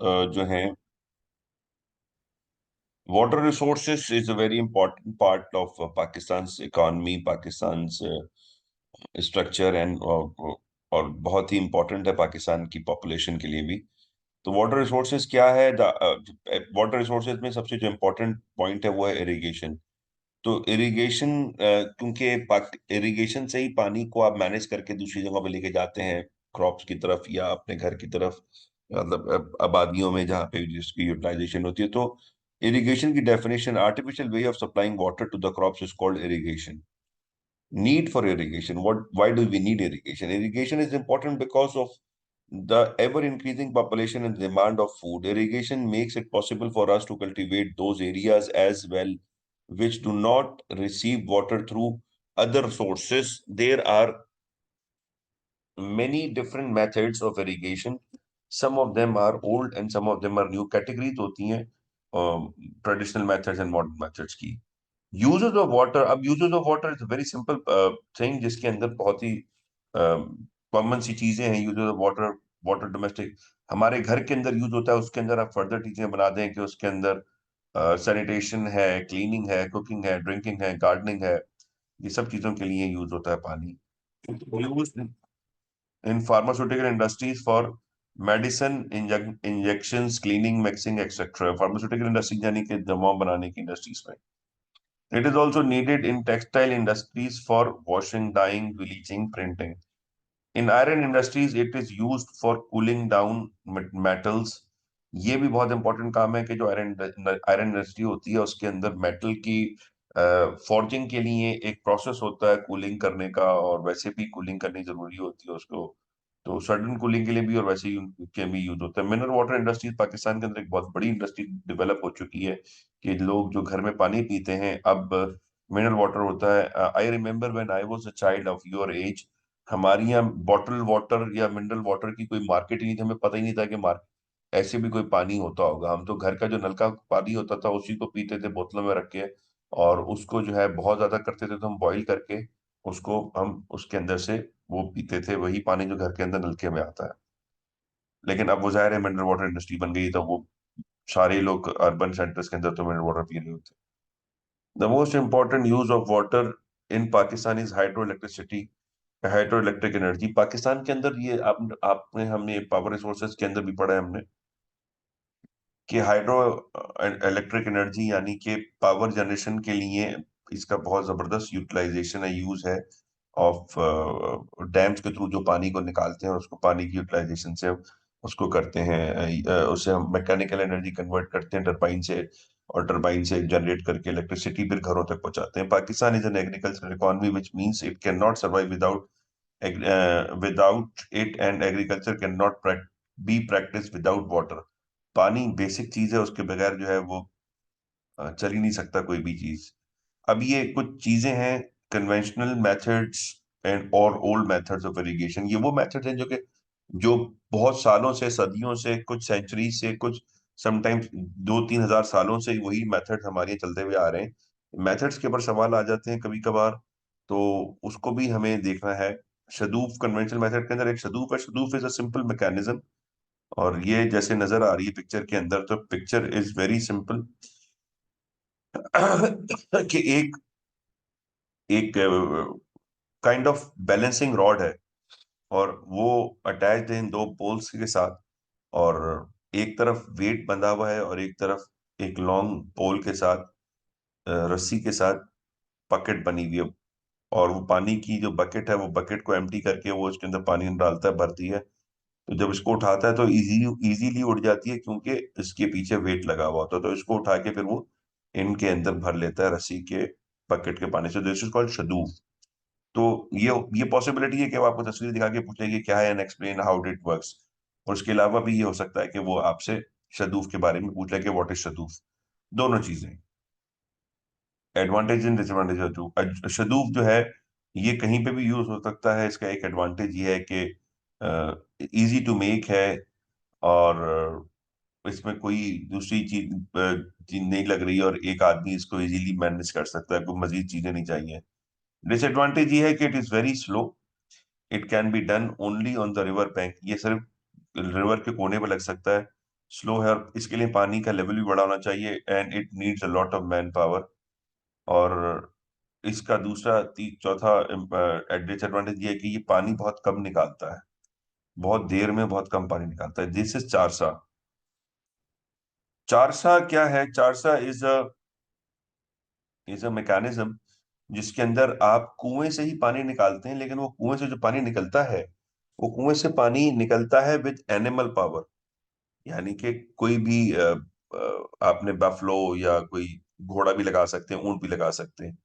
जो हैं, water resources is a very important part of Pakistan economy, Pakistan structure and और बहुत ही इंपॉर्टेंट है पाकिस्तान की पॉपुलेशन के लिए भी। तो वाटर रिसोर्सेज क्या है? वाटर रिसोर्सेज में सबसे जो इम्पोर्टेंट पॉइंट है वो है इरिगेशन। तो इरिगेशन, क्योंकि इरिगेशन से ही पानी को आप मैनेज करके दूसरी जगह पे लेके जाते हैं, क्रॉप्स की तरफ या अपने घर की तरफ, मतलब आबादियों में जहाँ पे जिसकी यूटिलाइजेशन होती है। तो इरिगेशन की definition, artificial way of supplying water to the crops is called irrigation. Need for irrigation, why do we need irrigation? Irrigation is important because of the ever increasing population and demand of food. Irrigation makes it possible for us to cultivate those areas as well which do not receive water through other sources. There are many different methods of irrigation. Some of them are old and some of them are new. Categories होती हैं traditional methods and modern methods की। Uses of water, अब uses of water is very simple thing, जिसके अंदर बहुत ही common सी चीजें हैं। Uses of water, water domestic हमारे घर के अंदर यूज होता है, उसके अंदर आप फर्दर चीजें बना दें कि उसके अंदर सैनिटेशन है, क्लीनिंग है, कुकिंग है, ड्रिंकिंग है, गार्डनिंग है, ये सब चीजों के लिए यूज होता है पानी। Use in pharmaceutical industries for medicine, injections, cleaning, mixing etcetera. Pharmaceutical industry यानी कि दवा बनाने की इंडस्ट्रीज में। It is also needed in textile industries for washing, dyeing, bleaching, printing. In iron industries, it is used for cooling down metals. ये भी बहुत important काम है कि जो आयरन इंडस्ट्री होती है उसके अंदर मेटल की फॉर्जिंग के लिए एक प्रोसेस होता है कूलिंग करने का, और वैसे भी कूलिंग करनी जरूरी होती है उसको। तो सडन कूलिंग के लिए भी और वैसे ही के भी यूज होता है। मिनरल वाटर इंडस्ट्रीज पाकिस्तान के अंदर एक बहुत बड़ी इंडस्ट्री डेवलप हो चुकी है कि लोग जो घर में पानी पीते हैं अब मिनरल वाटर होता है। I remember when I was a child of your age, हमारी यहाँ बॉटल वाटर या मिनरल वाटर की कोई मार्केट ही नहीं थी, हमें पता ही नहीं था कि ऐसे भी कोई पानी होता होगा। हम तो घर का जो नलका पानी होता था उसी को पीते थे बोतलों में रख के, और उसको जो है बहुत ज्यादा करते थे तो हम बॉईल करके उसको हम उसके अंदर से वो पीते थे, वही पानी जो घर के अंदर नलके में आता है। लेकिन अब वो जाहिर है मिनरल वाटर इंडस्ट्री बन गई तो वो सारे लोग अर्बन सेंटर्स के अंदर तो मिनरल वाटर पी रहे होते हैं। The most important use of water in Pakistan is hydro electricity, hydro electric energy. Pakistan के अंदर ये आपने हमने पावर रिसोर्सेज के अंदर भी पढ़ा है हमने कि हाइड्रो इलेक्ट्रिक एनर्जी यानी कि पावर जनरेशन के लिए इसका बहुत जबरदस्त यूटिलाइजेशन है, यूज है ऑफ डैम्स के थ्रू जो पानी को निकालते हैं और उसको पानी की यूटिलाइजेशन से उसको करते हैं, उसे हम मैकेनिकल एनर्जी कन्वर्ट करते हैं टरबाइन से, और टरबाइन से जनरेट करके इलेक्ट्रिसिटी फिर घरों तक पहुंचाते हैं। Pakistan is an agricultural economy which means it can not survive without it, and agriculture can not be practice without water. पानी बेसिक चीज है, उसके बगैर जो है वो चल ही नहीं सकता कोई भी चीज। अब ये कुछ चीजें हैं, कन्वेंशनल मेथड्स एंड और ओल्ड मेथड्स ऑफ इरिगेशन। ये वो मेथड्स हैं जो बहुत सालों से, सदियों से, कुछ सेंचुरी से, कुछ समटाइम्स 2-3 हजार सालों से वही मेथड्स हमारे यहाँ चलते हुए आ रहे हैं। मेथड्स के ऊपर सवाल आ जाते हैं कभी कभार, तो उसको भी हमें देखना है। शदूफ कन्वेंशनल मेथड के अंदर एक शदूफ है। शदूफ इज अ सिंपल मैकेनिज्म, और ये जैसे नजर आ रही है पिक्चर के अंदर, तो पिक्चर इज वेरी सिंपल कि एक एक काइंड ऑफ बैलेंसिंग रॉड है, और वो अटैच्ड है इन दो पोल्स के साथ, और एक तरफ वेट बंधा हुआ है और एक तरफ एक लॉन्ग पोल के साथ, रस्सी के साथ बकेट बनी हुई है। और वो पानी की जो बकेट है वो बकेट को एम्प्टी करके वो उसके अंदर पानी डालता है, भरती है। तो जब इसको उठाता है तो इजीली उड़ जाती है क्योंकि इसके पीछे वेट लगा हुआ होता है। तो इसको उठा के फिर वो इनके अंदर भर लेता है रस्सी के बकेट के पानी से। This is called shadoof. तो ये पॉसिबिलिटी है कि वो आपको तस्वीर दिखा के पूछे कि क्या है and explain how it works. और उसके अलावा भी ये हो सकता है कि वो आपसे शदूफ के बारे में पूछ ले कि व्हाट इज शदूफ। दोनों चीजें, एडवांटेज एंड डिसएडवांटेज। शदूफ जो है ये कहीं पे भी यूज हो सकता है। इसका एक एडवांटेज ये है कि इजी टू मेक है, और इसमें कोई दूसरी चीज नहीं लग रही, और एक आदमी इसको इजीली मैनेज कर सकता है, कोई मजीद चीजें नहीं चाहिए। डिसएडवांटेज ये है कि it is very slow, it can be done only on the river bank. ये सिर्फ रिवर के कोने पर लग सकता है, स्लो है, और इसके लिए पानी का लेवल भी बड़ा होना चाहिए, and it needs a lot of man power. और इसका दूसरा चौथा डिसएडवांटेज ये है कि ये पानी बहुत कम निकालता है, बहुत देर में बहुत कम पानी निकालता है। This is चारसा। चारसा क्या है? चारसा इज अ मैकेनिज्म जिसके अंदर आप कुएं से ही पानी निकालते हैं, लेकिन वो कुएं से जो पानी निकलता है, वो कुएं से पानी निकलता है विद एनिमल पावर। यानी कि कोई भी आपने बफलो या कोई घोड़ा भी लगा सकते हैं, ऊंट भी लगा सकते हैं,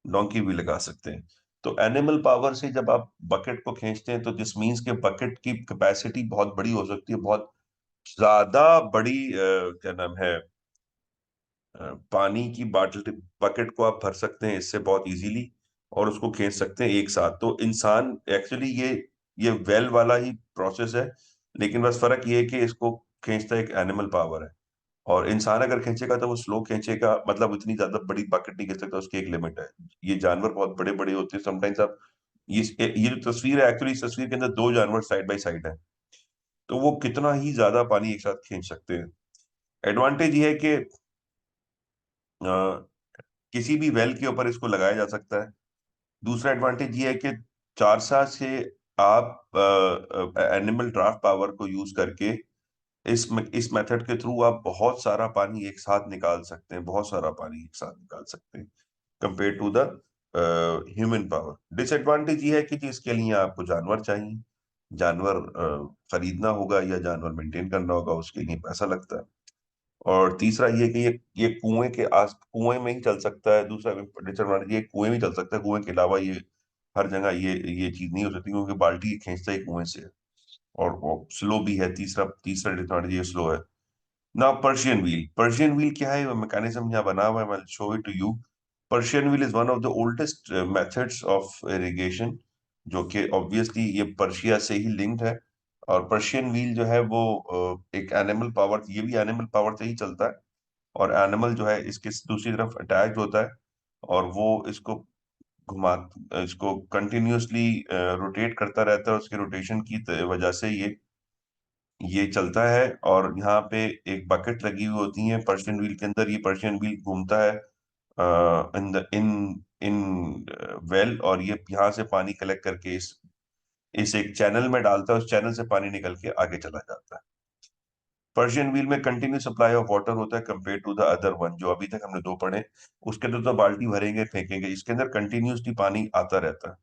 डोंकी भी लगा सकते हैं। तो एनिमल पावर से जब आप बकेट को खींचते हैं, तो दिस मीन्स के बकेट की कैपेसिटी बहुत बड़ी हो सकती है, बहुत ज्यादा बड़ी। क्या नाम है, पानी की बाटल बकेट को आप भर सकते हैं इससे बहुत इजीली, और उसको खींच सकते हैं एक साथ। तो इंसान एक्चुअली ये वेल वाला ही प्रोसेस है, लेकिन बस फर्क ये है कि इसको खींचता एक एनिमल पावर है, और इंसान अगर खींचेगा तो वो स्लो खींचेगा, मतलब इतनी ज्यादा बड़ी बकेट नहीं खींच सकता, उसकी एक लिमिट है। ये जानवर बहुत बड़े बड़े होते हैं समटाइम्स। आप ये जो तस्वीर है, एक्चुअली इस तस्वीर के अंदर दो जानवर साइड बाय साइड है, तो वो कितना ही ज्यादा पानी एक साथ खींच सकते हैं। एडवांटेज ये है कि किसी भी वेल के ऊपर इसको लगाया जा सकता है। दूसरा एडवांटेज ये है कि चारसा से आप एनिमल ड्राफ्ट पावर को यूज करके इस मेथड के थ्रू आप बहुत सारा पानी एक साथ निकाल सकते हैं, बहुत सारा पानी एक साथ निकाल सकते हैं, compare to the human power. Disadvantage ये है कि इसके लिए आपको जानवर चाहिए, जानवर खरीदना होगा या जानवर मेंटेन करना होगा, उसके लिए पैसा लगता है। और तीसरा ये कि ये कुएं में ही चल सकता है। दूसरा डिसएडवांटेज ये कुएं में चल सकता है, कुएं के अलावा ये हर जगह ये चीज नहीं हो सकती, क्योंकि बाल्टी खींचता ही कुएं से है। और वो स्लो भी है, तीसरा तीसरा डिसएडवांटेज ये स्लो है। ना पर्शियन व्हील क्या है? मैकेनिज्म यहाँ बना हुआ है, मैं show it to you. Persian wheel is one of the oldest methods of irrigation, जो कि ऑब्वियसली ये पर्शिया से ही लिंक्ड है। और पर्शियन व्हील जो है वो एक एनिमल पावर, ये भी एनिमल पावर से ही चलता है, और एनिमल जो है इसके दूसरी तरफ अटैच होता है, और वो घुमा इसको कंटिन्यूअसली रोटेट करता रहता है। उसके रोटेशन की वजह से ये चलता है। और यहाँ पे एक बकेट लगी हुई होती है पर्शियन व्हील के अंदर, ये पर्शियन व्हील घूमता है in the in in well, और ये यहाँ से पानी कलेक्ट करके इस एक चैनल में डालता है, उस चैनल से पानी निकल के आगे चला जाता है। पर्शियन व्हील में कंटिन्यू सप्लाई ऑफ वाटर होता है, compare to the other one जो अभी तक हमने दो पढ़े। उसके अंदर तो बाल्टी भरेंगे फेंकेंगे, इसके अंदर कंटिन्यूसली पानी आता रहता है।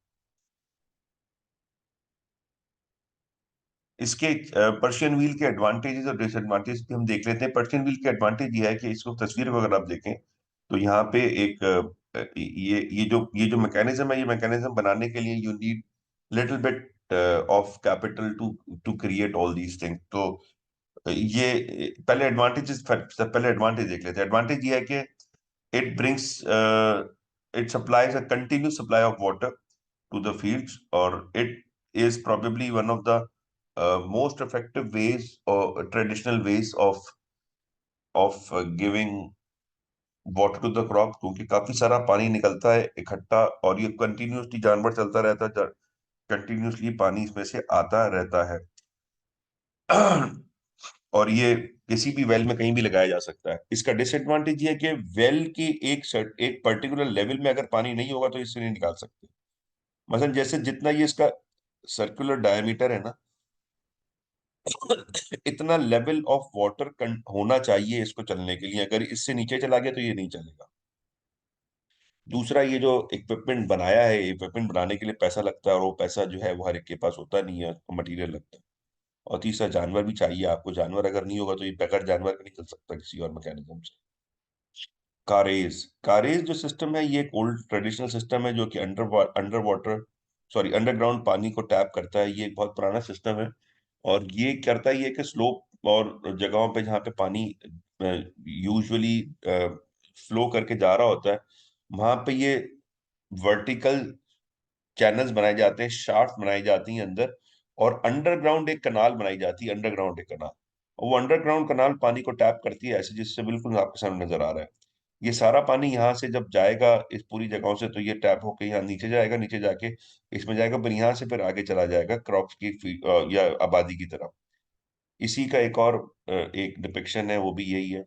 इसके पर्शियन व्हील के एडवांटेजेस और डिसएडवांटेज भी हम देख लेते हैं। पर्शियन व्हील के एडवांटेज ये है कि इसको तस्वीर को अगर आप देखें, तो यहाँ पे एक ये जो मैकेनिज्म है, ये मैकेनिज्म बनाने के लिए you need little bit of capital to to create all these things. तो ये पहले एडवांटेज देख लेते हैं। एडवांटेज ये है कि it brings it supplies a continuous supply of water to the fields, or it is probably one of the most effective ways or traditional ways of giving water to the crop, क्योंकि काफी सारा पानी निकलता है इकट्ठा, और ये continuously जानवर चलता रहता है, कंटिन्यूसली पानी इसमें से आता रहता है। और ये किसी भी वेल में कहीं भी लगाया जा सकता है। इसका डिसएडवांटेज ये है कि वेल की एक पर्टिकुलर लेवल में अगर पानी नहीं होगा तो इससे नहीं निकाल सकते। मसलन जैसे जितना ये इसका सर्कुलर डायमीटर है ना, इतना लेवल ऑफ वाटर होना चाहिए इसको चलने के लिए। अगर इससे नीचे चला गया तो ये नहीं चलेगा। दूसरा, ये जो इक्विपमेंट बनाया है, इक्विपमेंट बनाने के लिए पैसा लगता है, और वो पैसा जो है वो हर एक के पास होता नहीं है, मटेरियल लगता है। और तीसरा, जानवर भी चाहिए आपको। जानवर अगर नहीं होगा तो ये बगैर जानवर का नहीं चल सकता किसी और मैकेनिज्म से। कारेज कारेज जो सिस्टम है, ये एक ओल्ड ट्रेडिशनल सिस्टम है जो कि अंडर वाटर सॉरी अंडरग्राउंड पानी को टैप करता है। ये एक बहुत पुराना सिस्टम है, और ये करता ही है कि स्लोप और जगहों पे जहाँ पे पानी यूजुअली फ्लो करके जा रहा होता है, वहां पे ये वर्टिकल चैनल्स बनाए जाते हैं, शाफ्ट बनाई जाती हैं अंदर, और अंडरग्राउंड एक कनाल बनाई जाती है, अंडरग्राउंड एक कनाल। और वो अंडरग्राउंड कनाल पानी को टैप करती है ऐसे, जिससे बिल्कुल आपके सामने नजर आ रहा है। ये सारा पानी यहाँ से जब जाएगा इस पूरी जगहों से, तो ये टैप होके यहाँ नीचे जाएगा, नीचे जाके इसमें जाएगा, फिर यहाँ से फिर आगे चला जाएगा क्रॉप्स की या आबादी की तरफ। इसी का एक और एक डिपिक्शन है, वो भी यही है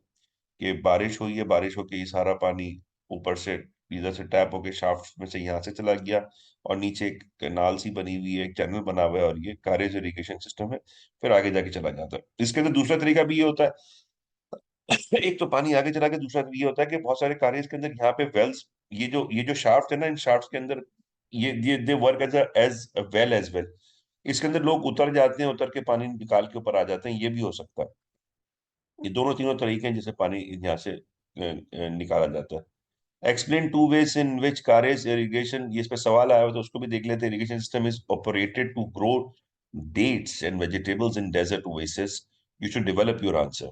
कि बारिश हुई है, बारिश होके ये सारा पानी ऊपर से इधर से टैप होके शाफ्ट में से यहाँ से चला गया, और नीचे एक कैनाल सी बनी हुई है, एक चैनल बना हुआ है, और ये कारेज इरिगेशन सिस्टम है, फिर आगे जाके चला जाता है। इसके अंदर दूसरा तरीका भी ये होता है, एक तो पानी आगे चला के, दूसरा ये होता है कि बहुत सारे कारेज के अंदर यहाँ पे वेल्स, ये जो शाफ्ट है ना, इन शाफ्ट के अंदर ये they work as well as well. इसके अंदर लोग उतर जाते हैं, उतर के पानी निकाल के ऊपर आ जाते हैं, ये भी हो सकता है। ये दोनों तीनों तरीके हैं जिससे पानी यहाँ से निकाला जाता है। Explain two ways in which karez irrigation, ये इस पे सवाल आया हुआ तो उसको भी देख लेते हैं। Irrigation system is operated to grow dates and vegetables in desert oasis. You should develop your answer.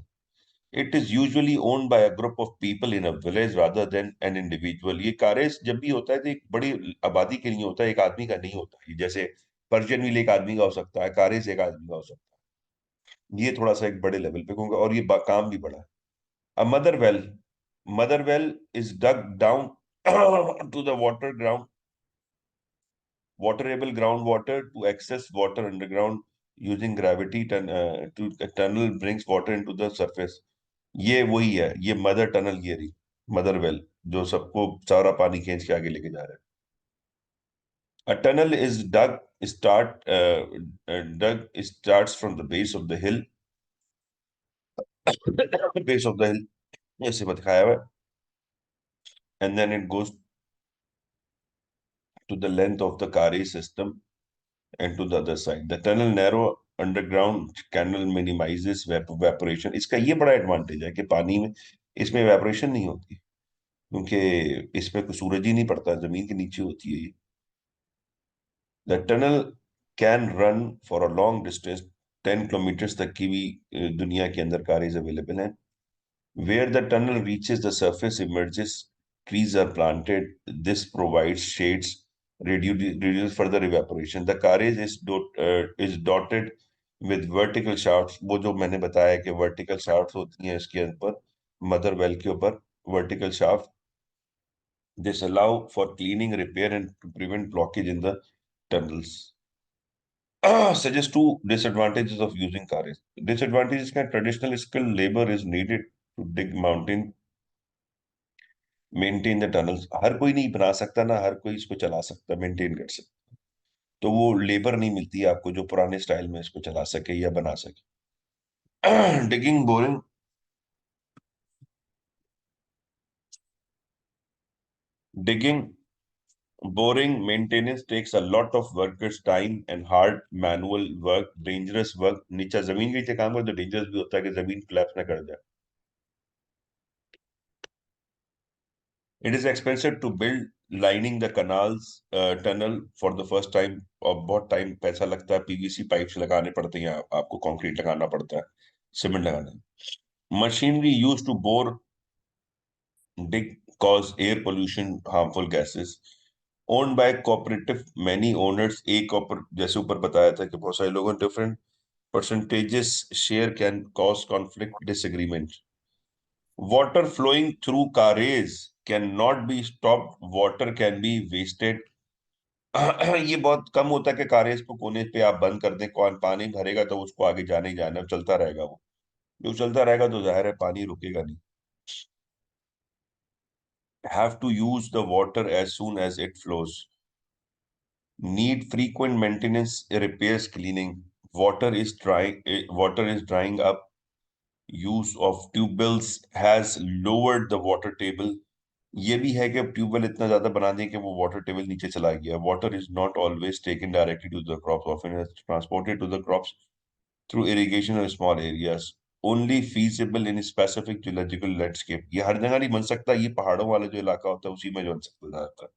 It is usually owned by a group of people in a village rather than an individual. ये कारेज जब भी होता है तो एक बड़ी आबादी के लिए होता है, एक आदमी का नहीं होता। ये जैसे पर्शियन व्हील एक आदमी का हो सकता है, कारेज एक आदमी का हो सकता है। ये थोड़ा सा एक बड़े लेवल पे क्योंकि, और ये काम भी बड़ा है। A mother well is dug down to the waterable groundwater to access water underground using gravity. A tunnel brings water into the surface. ये वही है, ये मदर टनल, ये रही मदर वेल, जो सबको सारा पानी खींच के आगे लेके जा रहा है। A tunnel is dug starts from the base of the hill, base of the hill, ऐसे दिखाया हुआ है, and then it goes to the length of the Kari system and to the other side. The tunnel narrow underground canal minimizes evaporation. इसका ये बड़ा advantage है कि पानी में, इसमें evaporation नहीं होती, क्योंकि इसमें कोई सूरज ही नहीं पड़ता, जमीन के नीचे होती है ये। The tunnel can run for a long distance, 10 kilometers तक की भी दुनिया के अंदर कारें अवेलेबल हैं। Where the tunnel reaches the surface emerges, trees are planted. This provides shades, reduce further evaporation. The carriage is dotted with vertical shafts. वो जो मैंने बताया कि vertical shafts होती हैं इसके ऊपर, मदर वेल के ऊपर vertical shaft. This allow for cleaning, repair, and to prevent blockage in the tunnels. Suggest two disadvantages of using carriage. Disadvantages का traditional skilled labor is needed to dig mountain, maintain the tunnels. हर कोई नहीं बना सकता ना, हर कोई इसको चला सकता, मेंटेन कर सकता। तो वो लेबर नहीं मिलती है आपको जो पुराने स्टाइल में इसको चला सके या बना सके। Digging boring digging boring maintenance takes a lot of workers time and hard manual work, dangerous work. नीचे जमीन के नीचे काम कर तो डेंजरस भी होता है कि जमीन कोलैप्स ना कर जाए। It is expensive to build lining the canals tunnel for the first time, और बहुत टाइम पैसा लगता है, पीवीसी पाइप्स लगाने पड़ते हैं, आपको कंक्रीट लगाना पड़ता है, सीमेंट लगाना है। Machinery use to bore dig cause air pollution, harmful gases. Owned by cooperative many owners, एक जैसे ऊपर बताया था कि बहुत सारे लोगों different percentages share can cause conflict disagreement. Water flowing through carriers cannot be stopped. Water can be wasted. ये बहुत कम होता है कि कारेज को कोने पे आप बंद कर दें, कौन पानी भरेगा तो उसको आगे जाने ही जाना है, चलता रहेगा वो। जो चलता रहेगा तो जाहिर है पानी रुकेगा नहीं। Have to use the water as soon as it flows. Need frequent maintenance, repairs, cleaning. Water is drying up. Use of tube wells has lowered the water table. ये भी है कि अब ट्यूबवेल इतना ज्यादा बना दें कि वो वाटर टेबल नीचे चला गया। Water is not always taken directly to the crops, often transported to the crops through irrigation और small areas. Only feasible in specific geological landscape. ये हर जगह नहीं बन सकता, ये पहाड़ों वाला जो इलाका होता है उसी में जो बन सकता है।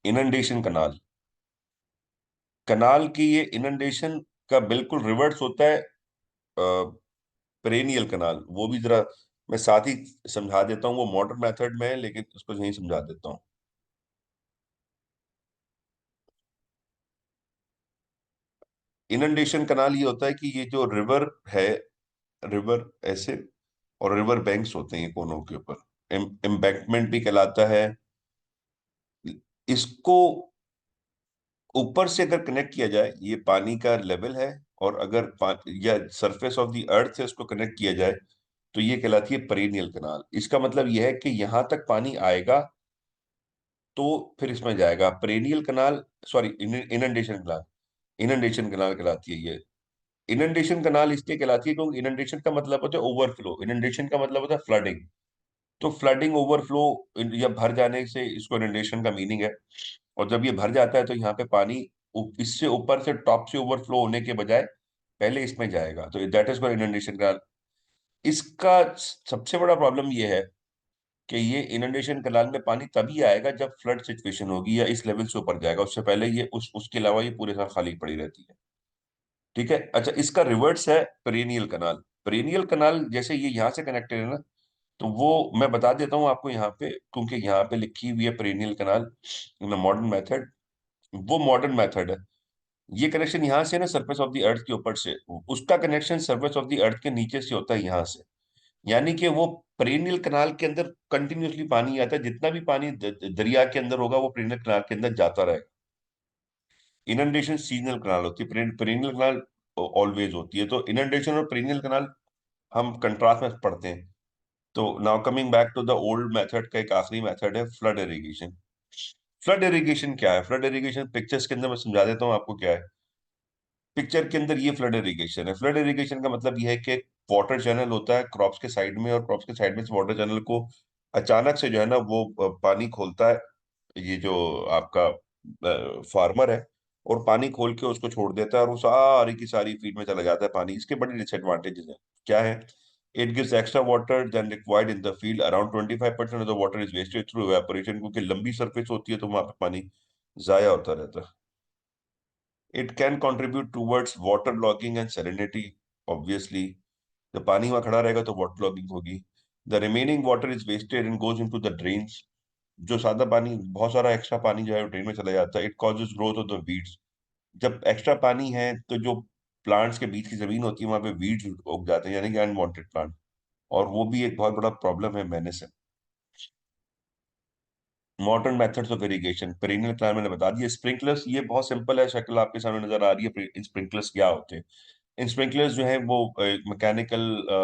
इनंडेशन कनाल, कनाल की ये इनंडेशन का बिल्कुल रिवर्स होता है पेरेनियल कनाल। वो भी जरा मैं साथ ही समझा देता हूँ, वो मॉडर्न मेथड में है लेकिन उसको यही समझा देता हूँ। इनंडेशन कनाल ये होता है कि ये जो रिवर है, रिवर ऐसे, और रिवर बैंक्स होते हैं कोनों के ऊपर, एम्बैंकमेंट भी कहलाता है इसको। ऊपर से अगर कनेक्ट किया जाए, ये पानी का लेवल है, और अगर या सरफेस ऑफ द अर्थ से उसको कनेक्ट किया जाए, तो ये कहलाती है पेरिनियल कनाल। इसका मतलब यह है कि यहां तक पानी आएगा तो फिर इसमें जाएगा पेरिनियल कनाल, सॉरी इनंडेशन कनाल। इनंडेशन कनाल कहलाती है ये। इनंडेशन कनाल इसलिए कहलाती है क्योंकि इनंडेशन का मतलब होता है ओवरफ्लो, इनंडेशन का मतलब होता है फ्लडिंग। तो फ्लडिंग, ओवरफ्लो या भर जाने से इसको इनंडेशन का मीनिंग है। और जब ये भर जाता है तो यहाँ पे पानी इससे ऊपर से टॉप से ओवरफ्लो होने के बजाय पहले इसमें जाएगा, तो दैट इज कॉल्ड इनंडेशन कनाल। इसका सबसे बड़ा प्रॉब्लम ये है कि ये इनंडेशन कनाल में पानी तभी आएगा जब फ्लड सिचुएशन होगी या इस लेवल से ऊपर जाएगा। उससे पहले ये उसके अलावा ये पूरे साल खाली पड़ी रहती है। ठीक है, अच्छा, इसका रिवर्स है पेरिनियल कनाल। पेरिनियल कनाल जैसे ये यहाँ से कनेक्टेड है ना, तो वो मैं बता देता हूँ आपको यहाँ पे, क्योंकि यहाँ पे लिखी हुई है perennial canal in modern method. वो मॉडर्न मेथड है। ये कनेक्शन यहाँ से ना सरफेस ऑफ द अर्थ के ऊपर से, उसका कनेक्शन सरफेस ऑफ द अर्थ के नीचे से होता है यहाँ से। यानी कि वो पेरिनियल कनाल के अंदर कंटिन्यूअसली पानी आता है, जितना भी पानी दरिया के अंदर होगा वो पेरिनियल कनाल के अंदर जाता रहेगा। इनंडेशन सीजनल कनाल होती है, पेरिनियल कनाल ऑलवेज होती है। तो इनंडेशन और पेरिनियल कनाल हम कंट्रास्ट में पढ़ते हैं। तो now coming back to the old method का एक आखिरी मेथड है फ्लड इरिगेशन। फ्लड इरिगेशन क्या है? फ्लड इरिगेशन पिक्चर्स के अंदर मैं समझा देता हूँ आपको क्या है। पिक्चर के अंदर ये फ्लड इरिगेशन है। फ्लड इरिगेशन का मतलब ये है कि वाटर चैनल होता है क्रॉप्स के साइड में, और क्रॉप्स के साइड में से वाटर चैनल को अचानक से जो है ना वो पानी खोलता है, ये जो आपका फार्मर है, और पानी खोल के उसको छोड़ देता है, और वो सारी की सारी फील्ड में चला जाता है पानी। इसके बड़े डिसएडवांटेजेस हैं। क्या है? It gives extra water than required in the field. Around 25% of the water is wasted through evaporation, क्योंकि लंबी सरफेस होती है तो वहां पे पानी जाया होता रहता है। It can contribute towards water logging and salinity, obviously. जब पानी वहां खड़ा रहेगा तो वाटर लॉगिंग होगी। The remaining water is wasted and goes into the drains. जो सादा पानी, बहुत सारा एक्स्ट्रा पानी जो है ड्रेन में चला जाता है। It causes growth of the weeds. जब एक्स्ट्रा पानी है तो जो प्लांट्स के बीच की जमीन होती है वहां पे वीड्स उग जाते हैं, यानी कि अनवांटेड प्लांट। और वो भी एक बहुत बड़ा प्रॉब्लम है मैंने से। Modern methods of irrigation, perennial plan मैंने बता दिया। स्प्रिंकलर्स, ये बहुत सिंपल है, शक्ल आपके सामने नजर आ रही है। स्प्रिंकलर्स क्या होते हैं? इन स्प्रिंकलर्स जो है वो मैकेनिकल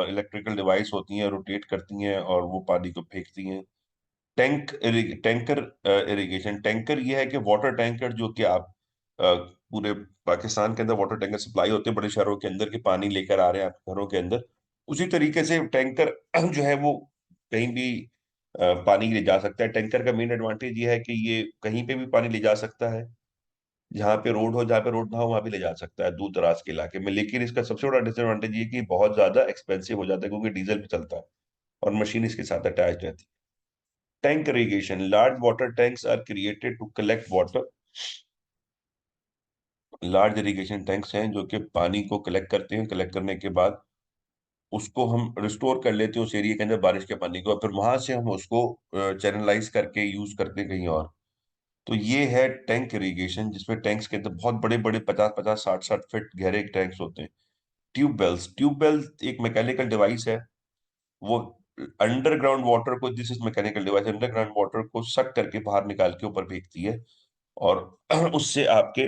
इलेक्ट्रिकल डिवाइस होती हैं, रोटेट करती हैं और वो पानी को फेंकती हैं। टैंकर इरिगेशन, टैंकर ये है कि वाटर टैंकर, जो कि आप पूरे पाकिस्तान के अंदर वाटर टैंकर सप्लाई होते हैं बड़े शहरों के अंदर, के पानी लेकर आ रहे हैं आपके घरों के अंदर। उसी तरीके से टैंकर जो है वो कहीं भी पानी ले जा सकता है। टैंकर का मेन एडवांटेज ये है कि ये कहीं पे भी पानी ले जा सकता है। जहाँ पे रोड हो, जहाँ पे रोड ना हो, वहां भी ले जा सकता है दूर दराज के इलाके में। लेकिन इसका सबसे बड़ा डिसएडवांटेज ये है कि बहुत ज्यादा एक्सपेंसिव हो जाता है, क्योंकि डीजल पे चलता है और मशीन इसके साथ अटैच रहती है। Tank irrigation. Large water tanks are created to collect water. Large irrigation tanks हैं जो कि पानी को कलेक्ट करते हैं। कलेक्ट करने के बाद उसको हम रिस्टोर कर लेते हैं उस एरिया के अंदर, बारिश के पानी को, और फिर वहां से हम उसको चैनलाइज करके यूज करते हैं कहीं और। तो ये है टैंक इरिगेशन, जिसमें टैंक्स के अंदर बहुत बड़े बड़े 50-50 60-60 फीट गहरे टैंक्स होते हैं। ट्यूबवेल्स एक मैकेनिकल डिवाइस है। वो अंडरग्राउंड वाटर को, this is mechanical device, underground water को सक करके बाहर निकाल के ऊपर फेंकती है, और उससे आपके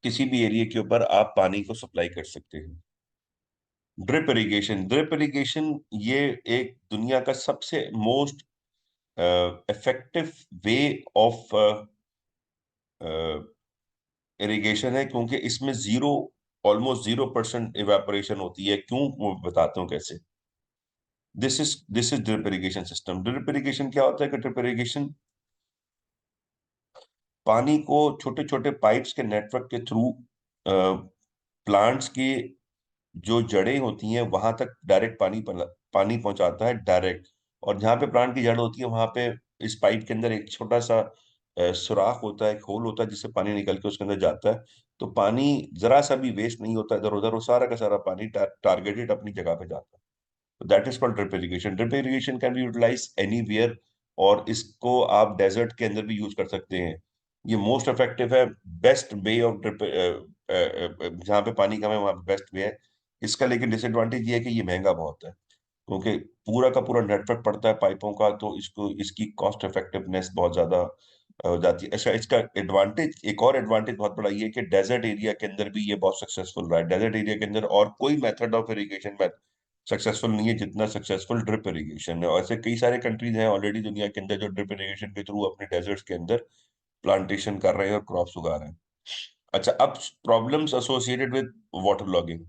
किसी भी एरिया के ऊपर आप पानी को सप्लाई कर सकते हैं। ड्रिप इरिगेशन, ड्रिप इरिगेशन ये एक दुनिया का सबसे most effective way of irrigation है, क्योंकि इसमें ऑलमोस्ट 0% इवेपोरेशन होती है। क्यों, वो बताता हूँ कैसे। This is drip irrigation system. Drip irrigation क्या होता है कि ड्रिप इरिगेशन पानी को छोटे छोटे पाइप्स के नेटवर्क के थ्रू प्लांट्स की जो जड़ें होती हैं वहां तक डायरेक्ट पानी पहुंचाता है, डायरेक्ट। और जहाँ पे प्लांट की जड़ होती है वहां पे इस पाइप के अंदर एक छोटा सा सुराख होता है, एक होल होता है, जिससे पानी निकल के उसके अंदर जाता है। तो पानी जरा सा भी वेस्ट नहीं होता इधर उधर, वो सारा का सारा पानी टारगेटेड अपनी जगह पे जाता है। That is called drip irrigation. Drip irrigation can be utilise anywhere, और इसको आप डेजर्ट के अंदर भी यूज कर सकते हैं। ये मोस्ट इफेक्टिव है, बेस्ट वे ऑफ ड्रिप, जहाँ पे पानी कम है वहाँ पे बेस्ट वे है। इसका लेकिन डिसएडवांटेज ये है कि ये महंगा बहुत है, क्योंकि पूरा का पूरा नेटवर्क पड़ता है पाइपों का, तो इसको इसकी कॉस्ट इफेक्टिवनेस बहुत ज्यादा हो जाती है। अच्छा, इसका एडवांटेज, एक और एडवांटेज बहुत बड़ा ये है कि डेजर्ट एरिया के अंदर भी ये बहुत सक्सेसफुल रहा है। डेजर्ट एरिया के अंदर और कोई मेथड ऑफ इरिगेशन में सक्सेसफुल नहीं है जितना सक्सेसफुल ड्रिप इरिगेशन है। और ऐसे कई सारे कंट्रीज हैं ऑलरेडी दुनिया के अंदर जो ड्रिप इरिगेशन के थ्रू अपने डेजर्ट्स के अंदर प्लांटेशन कर रहे हैं और क्रॉप्स उगा रहे हैं। अच्छा, अब problems associated with water logging,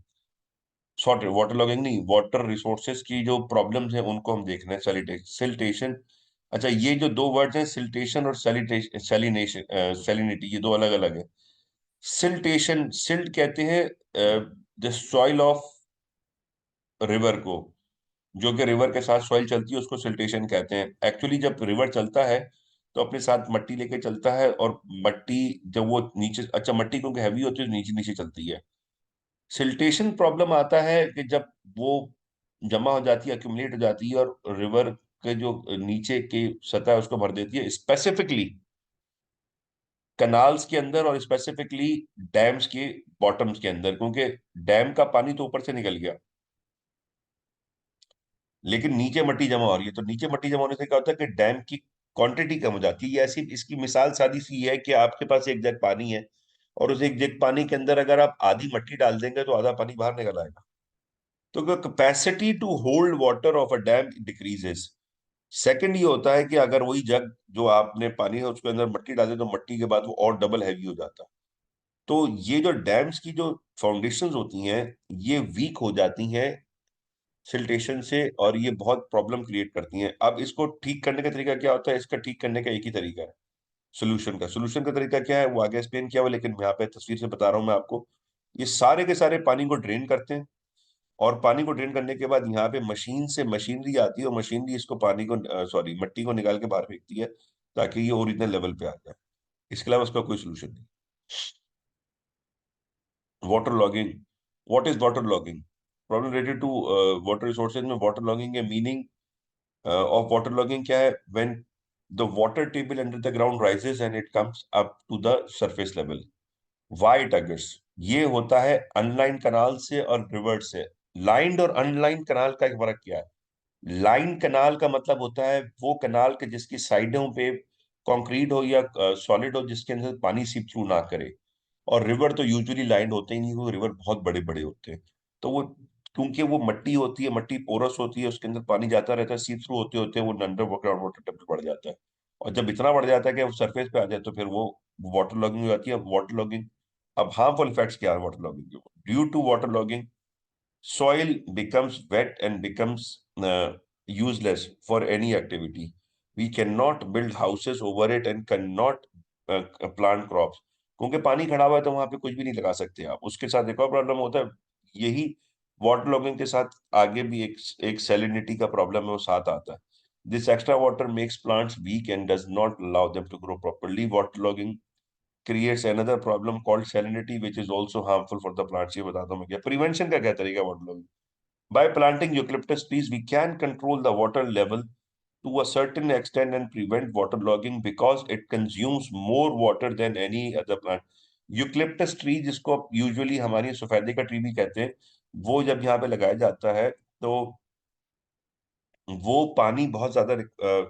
sorry water logging नहीं, वाटर रिसोर्सेज की जो प्रॉब्लम्स हैं उनको हम देख रहे हैं। सिल्टेशन। अच्छा, ये जो दो वर्ड्स हैं सिल्टेशन और सैलिनेशन, सैलिनिटी, ये दो अलग अलग है। सिल्टेशन, सिल्ट कहते हैं द सॉइल ऑफ रिवर को, जो कि रिवर के साथ सॉइल चलती है उसको सिल्टेशन कहते हैं। एक्चुअली जब रिवर चलता है तो अपने साथ मट्टी लेके चलता है, और मट्टी जब वो नीचे, अच्छा मट्टी क्योंकि हैवी होती है तो नीचे नीचे चलती है। सिल्टेशन प्रॉब्लम आता है कि जब वो जमा हो जाती है, अक्यूमुलेट हो जाती है और रिवर के जो नीचे की सतह है उसको भर देती है, स्पेसिफिकली कनाल्स के अंदर और स्पेसिफिकली डैम्स के बॉटम्स के अंदर, क्योंकि डैम का पानी तो ऊपर से निकल गया लेकिन नीचे मट्टी जमा हो रही है। तो नीचे मट्टी जमा होने से क्या होता है कि डैम की क्वांटिटी कम हो जाती है। ये ऐसी, इसकी मिसाल सादी सी है कि आपके पास एक जग पानी है और उस एक जग पानी के अंदर अगर आप आधी मट्टी डाल देंगे तो आधा पानी बाहर निकल आएगा। तो capacity to hold water of a dam decreases. Second ये होता है कि अगर वही जग जो आपने पानी है उसके अंदर मट्टी डाले तो मट्टी के बाद वो और डबल हैवी हो जाता है। तो ये जो डैम्स की जो फाउंडेशंस होती हैं ये वीक हो जाती हैं सिल्टेशन से, और ये बहुत प्रॉब्लम क्रिएट करती हैं। अब इसको ठीक करने का तरीका क्या होता है? इसका ठीक करने का एक ही तरीका है, सोल्यूशन का तरीका क्या है वो आगे एक्सप्लेन किया हुआ, लेकिन यहाँ पे तस्वीर से बता रहा हूँ मैं आपको। ये सारे के सारे पानी को ड्रेन करते हैं, और पानी को ड्रेन करने के बाद यहाँ पे मशीन से मशीनरी आती है, और मशीनरी इसको पानी को, सॉरी मट्टी को निकाल के बाहर फेंकती है ताकि ये ओरिजिनल लेवल पे आ जाए। इसके अलावा उसका कोई सोल्यूशन नहीं। Water logging, what is water logging? Problem related to water resources में वाटर लॉगिंग है। मीनिंग ऑफ वाटर लॉगिंग क्या है? When the water table under the ground rises and it comes up to the surface level. Why it occurs? ये होता है online कनाल से और river से। लाइंड और अनलाइन कनाल का एक फर्क क्या है? लाइन कनाल का मतलब होता है वो कनाल के जिसकी साइडों पे कंक्रीट हो या सॉलिड हो, जिसके अंदर पानी सीप थ्रू ना करे। और रिवर तो यूजुअली लाइंड होते ही नहीं, वो रिवर बहुत बड़े बड़े होते हैं। तो वो, क्योंकि वो मट्टी होती है, मट्टी पोरस होती है, उसके अंदर पानी जाता रहता है, सी थ्रू होते होते वो अंडर ग्राउंड वाटर टेबल बढ़ जाता है। और जब इतना बढ़ जाता है कि वो सरफेस पे आ जाए तो फिर वो वाटर लॉगिंग हो जाती है। वाटर लॉगिंग, अब हार्मफुल इफेक्ट्स क्या है वाटर लॉगिंग के? Due to water logging soil becomes wet and becomes useless for any activity. We cannot build houses over it and cannot plant crops. क्योंकि पानी खड़ा हुआ है तो वहां पे कुछ भी नहीं लगा सकते आप। उसके साथ एक और प्रॉब्लम होता है, यही वाटर लॉगिंग के साथ आगे भी एक सैलिनिटी का प्रॉब्लम है, वो साथ आता है। This extra water makes plants weak and does not allow them to grow properly. Water logging creates another problem called salinity which is also harmful for the plants। ये बताता हूँ मैं क्या प्रिवेंशन का क्या तरीका water logging? By planting eucalyptus trees, we can control the water level to a certain extent and prevent waterlogging because it consumes more water than any other plant. Eucalyptus tree, जिसको usually हमारी सफेदे का tree भी कहते हैं, वो जब यहाँ पे लगाया जाता है तो वो पानी बहुत ज्यादा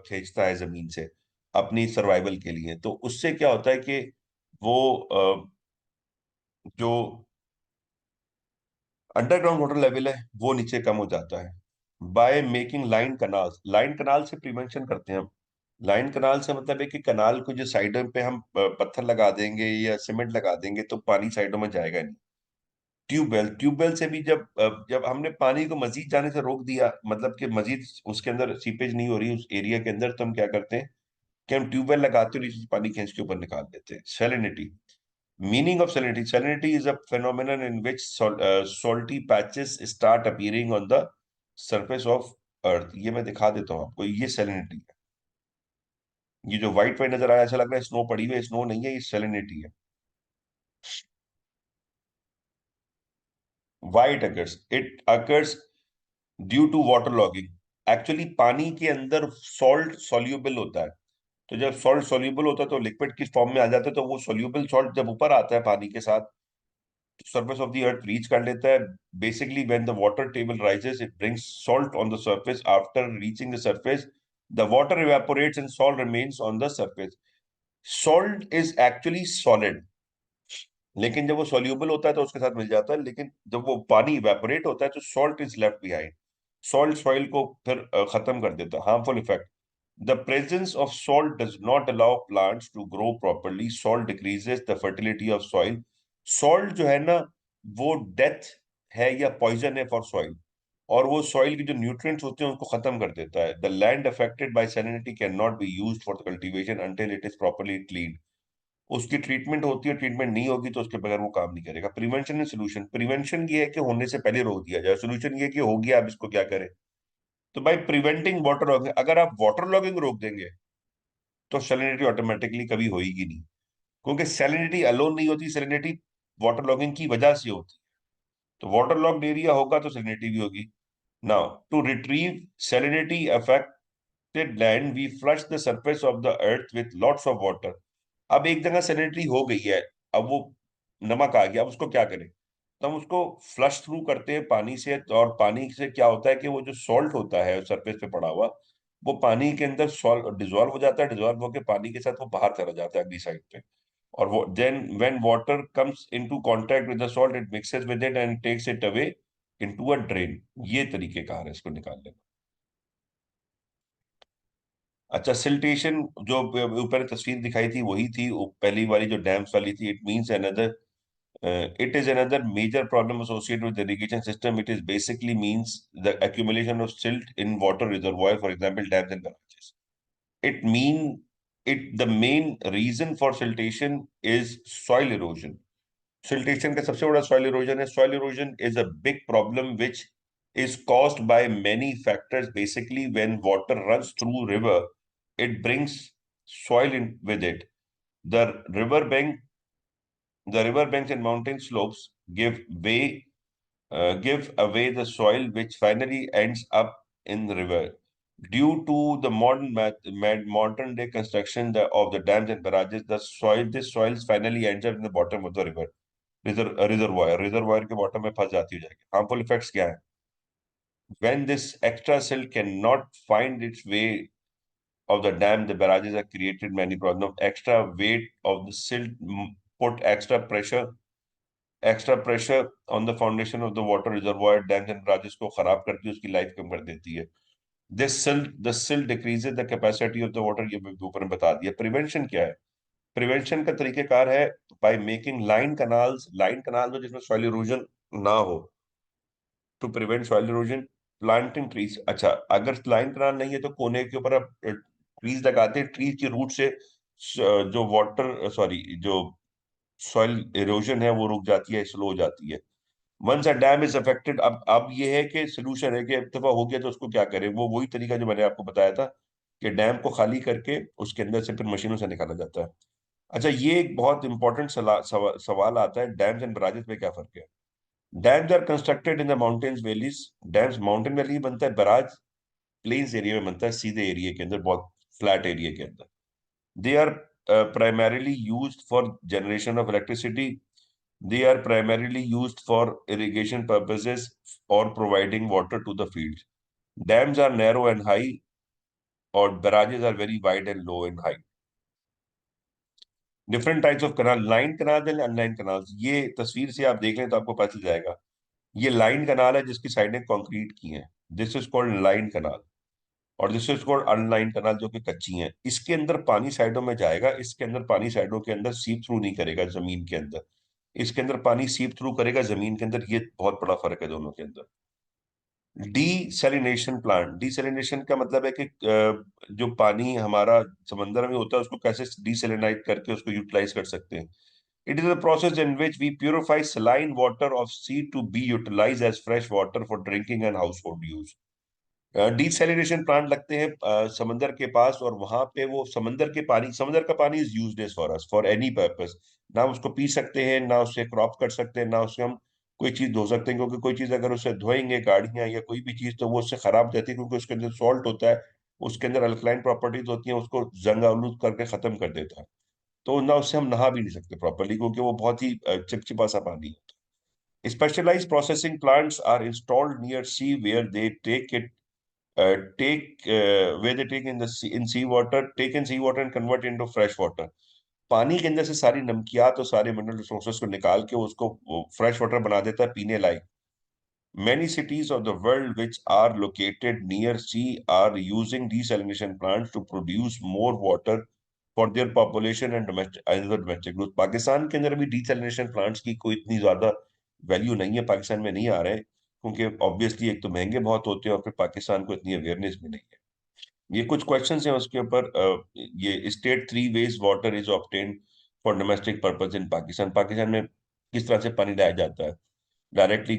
खींचता है जमीन से अपनी सर्वाइवल के लिए। तो उससे क्या होता है कि वो जो अंडरग्राउंड वाटर लेवल है वो नीचे कम हो जाता है। By making line canal, line canal से प्रिवेंशन करते हैं हम। लाइन कनाल से मतलब है कि कनाल को जो साइडों पे हम पत्थर लगा देंगे या सीमेंट लगा देंगे तो पानी साइडों में जाएगा नहीं। ट्यूबवेल, ट्यूबवेल से भी जब हमने पानी को मजीद जाने से रोक दिया, मतलब कि मजीद उसके अंदर सीपेज नहीं हो रही उस एरिया के अंदर, तो हम क्या करते हैं कि हम ट्यूबवेल लगाते हैं, नीचे से पानी खींच के ऊपर निकाल देते हैं। Salinity, meaning of salinity. Salinity is a phenomenon in which salty patches start appearing on the surface of earth। ये मैं दिखा देता हूँ आपको, ये salinity है। ये जो व्हाइट व्हाइट नजर आया ऐसा लग रहा है स्नो पड़ी हुई है, स्नो नहीं है, ये salinity है। Why it occurs? It occurs due to water logging। Actually पानी के अंदर सॉल्ट soluble होता है। तो जब सॉल्ट soluble होता है तो लिक्विड की फॉर्म में आ जाता है, तो वो soluble सॉल्ट जब ऊपर आता है पानी के साथ surface of the earth reach कर लेता है। basically when the water table rises it brings salt on the surface। after reaching the surface the water evaporates and salt remains on the surface। Salt is actually solid, लेकिन जब वो soluble होता है तो उसके साथ मिल जाता है, लेकिन जब वो पानी इवेपोरेट होता है तो salt is left behind. Salt soil को फिर खत्म कर देता है। Harmful effect, the presence of salt does not allow plants to grow properly, salt decreases the fertility of soil. Salt जो है ना, वो डेथ है या पॉइजन है फॉर सॉइल, और वो सॉइल की जो न्यूट्रिएंट्स होते हैं उनको खत्म कर देता है। The land affected by salinity can not be used for the cultivation until it is properly clean. उसकी ट्रीटमेंट होती है, ट्रीटमेंट नहीं होगी तो उसके बगैर वो काम नहीं करेगा। प्रिवेंशन एंड सोल्यूशन, प्रिवेंशन ये है कि होने से पहले रोक दिया जाए, सोल्यूशन ये है कि हो गया अब इसको क्या करें। तो भाई प्रिवेंटिंग वाटर लॉगिंग, अगर आप वाटर लॉगिंग रोक देंगे तो सैलिनिटी ऑटोमेटिकली कभी होगी नहीं, क्योंकि सैलिनिटी अलोन नहीं होती, सैलिनिटी वाटर लॉगिंग की वजह से होती। तो वाटर लॉग्ड एरिया होगा तो सैलिनिटी भी होगी। Now to retrieve salinity affected land we flush the surface of the earth with lots of water. अब एक जगह सैनिटरी हो गई है, अब वो नमक आ गया, अब उसको क्या करें। तो हम उसको फ्लश थ्रू करते हैं पानी से, और पानी से क्या होता है कि वो जो सॉल्ट होता है सरफेस पे पड़ा हुआ, वो पानी के अंदर सॉल्ट डिजोल्व हो जाता है, डिजोल्व होकर पानी के साथ वो बाहर चला जाता है अगली साइड पे। और वो then when water comes into contact with the salt it mixes with it and takes it away into a drain. ये तरीके कार है इसको निकालने का। अच्छा, सिल्टेशन जो ऊपर तस्वीर दिखाई थी वही थी, वो पहली वाली जो डैम्स वाली थी। It means another, it is another major problem associated with the irrigation system. It is basically means the accumulation of silt in water reservoir, for example, dams and barrages. It mean it the main reason for siltation is soil erosion. Siltation का सबसे बड़ा soil erosion है. Soil erosion is a big problem which is caused by many factors. Basically, when water runs through river, it brings soil in with it. The river bank the river banks and mountain slopes give away the soil, which finally ends up in the river. Due to the modern day construction of the dams and barrages, this soil finally ends up in the bottom of the river. Reservoir के bottom में फंस जाती हो जाएगी। Harmful effects क्या है? When this extra silt cannot find its way of the dam, the barrages are created many problems. Extra weight of the silt put extra pressure on the foundation of the water reservoir, dams and barrages को खराब करती है, उसकी life कम कर देती है। The silt decreases the capacity of the water, ये मैं ऊपर में बता दिया। प्रिवेंशन क्या है? प्रिवेंशन का तरीकेकार है बाय मेकिंग लाइन कनाल हो जिसमें सॉइल इरोजन ना हो, to prevent soil erosion. Planting trees, अच्छा अगर लाइन कनाल नहीं है तो कोने के ऊपर आप ट्रीज लगाते हैं, ट्रीज की रूट से जो वाटर सॉरी जो सॉइल इरोजन है वो रुक जाती है, स्लो हो जाती है। Once a dam is affected, अब ये है कि सोल्यूशन है कि एक दफा हो गया तो उसको क्या करें। वो वही तरीका जो मैंने आपको बताया था कि डैम को खाली करके उसके अंदर से फिर मशीनों से निकाला जाता है। अच्छा, ये एक बहुत इंपॉर्टेंट सवाल आता है, डैम्स एंड बराजेस में क्या फर्क है। Dams are constructed in the mountains valleys. Dams mountain valley में बनता है, बराज प्लेन्स एरिया में बनता है, सीधे एरिया के अंदर, बहुत फ्लैट एरिया के अंदर। They are primarily used for generation of electricity. They are primarily used for irrigation purposes or providing water to the fields. Dams are narrow and high, or barrages are very wide and low in height. Different types of canal, line canals and unlined canals. ये तस्वीर से आप देख लें तो आपको पता चल जाएगा। ये लाइन कनाल है जिसकी साइडें कंक्रीट की हैं, दिस इज कॉल्ड लाइन कनाल। और दिस इज कॉल्ड अनलाइन कनाल जो कि कच्ची हैं। इसके अंदर पानी साइडों में जाएगा, इसके अंदर पानी साइडों के अंदर सीप थ्रू नहीं करेगा जमीन के अंदर, इसके अंदर पानी सीप थ्रू करेगा जमीन के अंदर। ये बहुत बड़ा फर्क है दोनों के अंदर। डीसैलिनेशन प्लांट, डीसैलिनेशन का मतलब है कि जो पानी हमारा समंदर में होता है उसको कैसे डीसैलिनाइट करके उसको यूटिलाइज कर सकते हैं। It is a process in which we purify saline water of sea to be utilise as fresh water for drinking and household use. Desalination plant लगते हैं समंदर के पास, और वहां पे वो समंदर का पानी is useless for us for any purpose. ना उसको पी सकते हैं, ना उससे क्रॉप कर सकते हैं, ना उससे हम कोई चीज धो सकते हैं, क्योंकि कोई चीज अगर उससे धोएंगे गाड़ियां या कोई भी चीज तो वो उससे खराब हो जाती है, क्योंकि उसके अंदर सॉल्ट होता है, उसके अंदर अल्कलाइन प्रॉपर्टीज होती हैं, उसको जंग आलूद करके खत्म कर देता है। तो ना उससे हम नहा भी नहीं सकते प्रॉपरली, क्योंकि वो बहुत ही चिपचिपा सा पानी है। Specialised processing plants are installed near sea where they take where they take in the sea, in seawater, take in seawater and convert into fresh water. पानी के अंदर से सारी नमकियात और सारे मिनरल रिसोर्सेज को निकाल के उसको फ्रेश वाटर बना देता है पीने लायक। Many cities of the world which are located near sea are using desalination plants to produce more water for their population and domestic growth। Pakistan के अंदर अभी desalination plants की कोई इतनी ज्यादा वैल्यू नहीं है, पाकिस्तान में नहीं आ रहे हैं, क्योंकि ऑब्वियसली एक तो महंगे बहुत होते हैं और फिर पाकिस्तान को इतनी अवेयरनेस भी नहीं है। ये कुछ क्वेश्चंस हैं उसके ऊपर। ये state three ways water is obtained for domestic purpose in Pakistan. Pakistan में किस तरह से पानी लाया जाता है? डायरेक्टली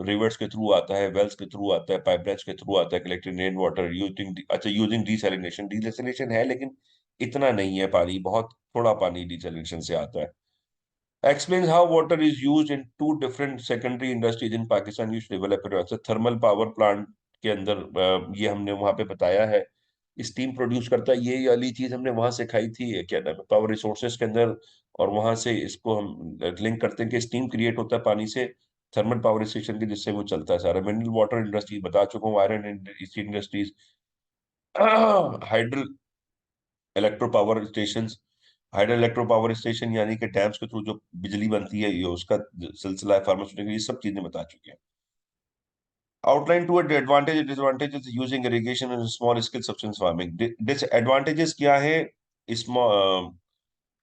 रिवर्स के थ्रू आता है, वेल्स के थ्रू आता है, पाइपलाइंस के थ्रू आता है, कलेक्टेड रेन वाटर यूजिंग, अच्छा यूजिंग डिसैलिनेशन। डिसैलिनेशन है लेकिन इतना नहीं है, पानी बहुत थोड़ा पानी डिसैलिनेशन से आता है। Explains how water is used in two different secondary industries in Pakistan used to develop it। अच्छा, थर्मल पावर प्लांट के अंदर ये हमने वहां पे बताया है, स्टीम प्रोड्यूस करता है। ये वाली चीज हमने वहां सिखाई थी, ये क्या नाम है, पावर रिसोर्सेज के अंदर। और वहां से इसको हम लिंक करते हैं कि स्टीम क्रिएट होता है पानी से, थर्मल पावर स्टेशन के, जिससे वो चलता है सारा। मिनरल वाटर इंडस्ट्री बता चुका हूँ, iron industries, hydro electro power station. Hydel electro power station यानी कि डैम्स के थ्रू जो बिजली बनती है, ये उसका सिलसिला है। फार्मास्यूटिकल, ये सब चीजें बता चुके हैं। Outline two advantage disadvantages using irrigation in small scale subsistence farming. Disadvantages क्या है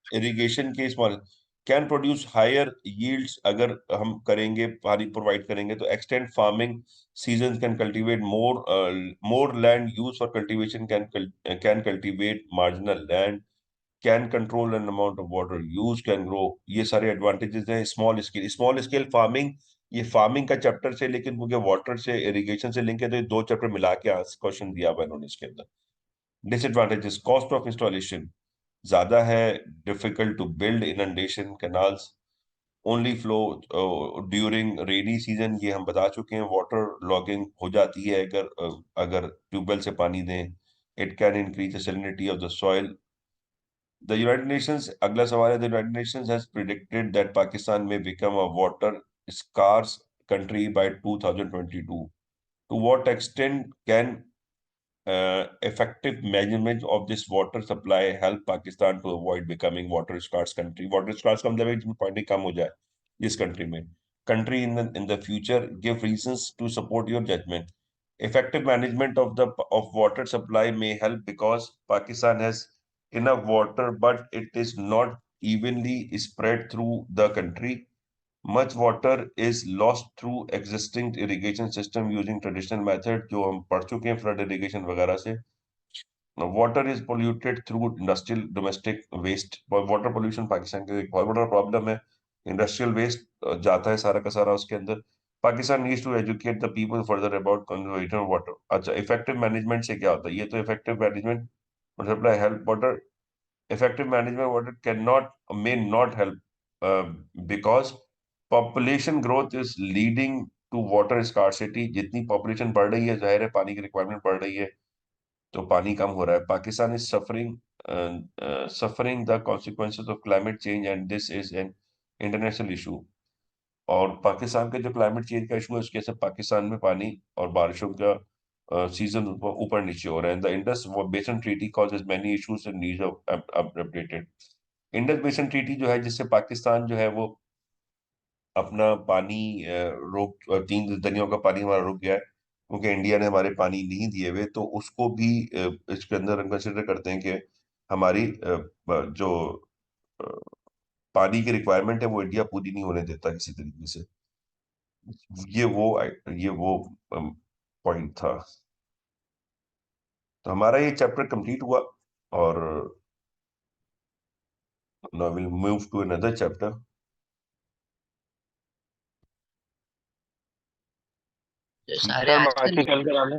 इरिगेशन के? Small can produce higher yields, अगर हम करेंगे, पानी प्रोवाइड करेंगे तो। Extend farming season, can cultivate more land use for cultivation, can cultivate marginal land, can control an amount of water use, can grow. ये सारे एडवांटेजेस हैं small scale. Small scale farming, ये फार्मिंग का chapter से, लेकिन मुझे water से irrigation से लिंक है, तो ये दो चैप्टर मिला के क्वेश्चन दिया हुआ है इन्होंने इसके अंदर। डिसएडवांटेजेस, कॉस्ट ऑफ इंस्टॉलेशन ज्यादा है, difficult to build, inundation, canals only flow during rainy season, ये हम बता चुके हैं। वाटर लॉगिंग हो जाती है अगर अगर ट्यूबवेल से पानी दें। It can increase the salinity of the soil. The United Nations, अगला सवाल है, the United Nations has predicted that Pakistan may become a water scarce country by 2022. To what extent can effective management of this water supply help Pakistan to avoid becoming water scarce country? Water scarce का मतलब है जिसमें पानी कम हो जाए इस country में। Country in the future, give reasons to support your judgment. Effective management of the of water supply may help because Pakistan has enough water, but it is not evenly spread through the country. Much water is lost through existing irrigation system using traditional method, जो हम पढ़ चुके हैं flood irrigation वगैरह से। Water is polluted through industrial domestic waste. Water pollution Pakistan का एक बहुत बड़ा प्रॉब्लम है। इंडस्ट्रियल वेस्ट जाता है सारा का सारा उसके अंदर। Pakistan needs to educate the people further about conservation of water. अच्छा, इफेक्टिव मैनेजमेंट से क्या होता है? ये तो इफेक्टिव मैनेजमेंट मतलब help water. effective management of water cannot, may not help because population growth is leading to water scarcity। जितनी population बढ़ रही है, जाहिर है पानी की रिक्वायरमेंट बढ़ रही है, तो पानी कम हो रहा है। Pakistan is suffering the consequences of climate change and this is an international issue. और पाकिस्तान का जो क्लाइमेट चेंज का इशू है, उसके से पाकिस्तान में पानी और बारिशों का सीजन ऊपर नीचे हो रहे हैं। The Indus basin treaty causes many issues and needs updated. Indus basin treaty जो है, जिससे पाकिस्तान जो है वो अपना पानी रोक, 3 दरियाओं का पानी हमारा रुक गया है क्योंकि इंडिया ने हमारे पानी नहीं दिए हुए, तो उसको भी इसके अंदर हम कंसिडर करते हैं कि हमारी जो अ, पानी की रिक्वायरमेंट है वो इंडिया पूरी नहीं होने देता किसी तरीके से। ये वो ये वो पॉइंट था। तो हमारा ये चैप्टर कंप्लीट हुआ, और now will move to another chapter. ये ठीक सारे है, मैं आजकल आर्टिकल करा लें।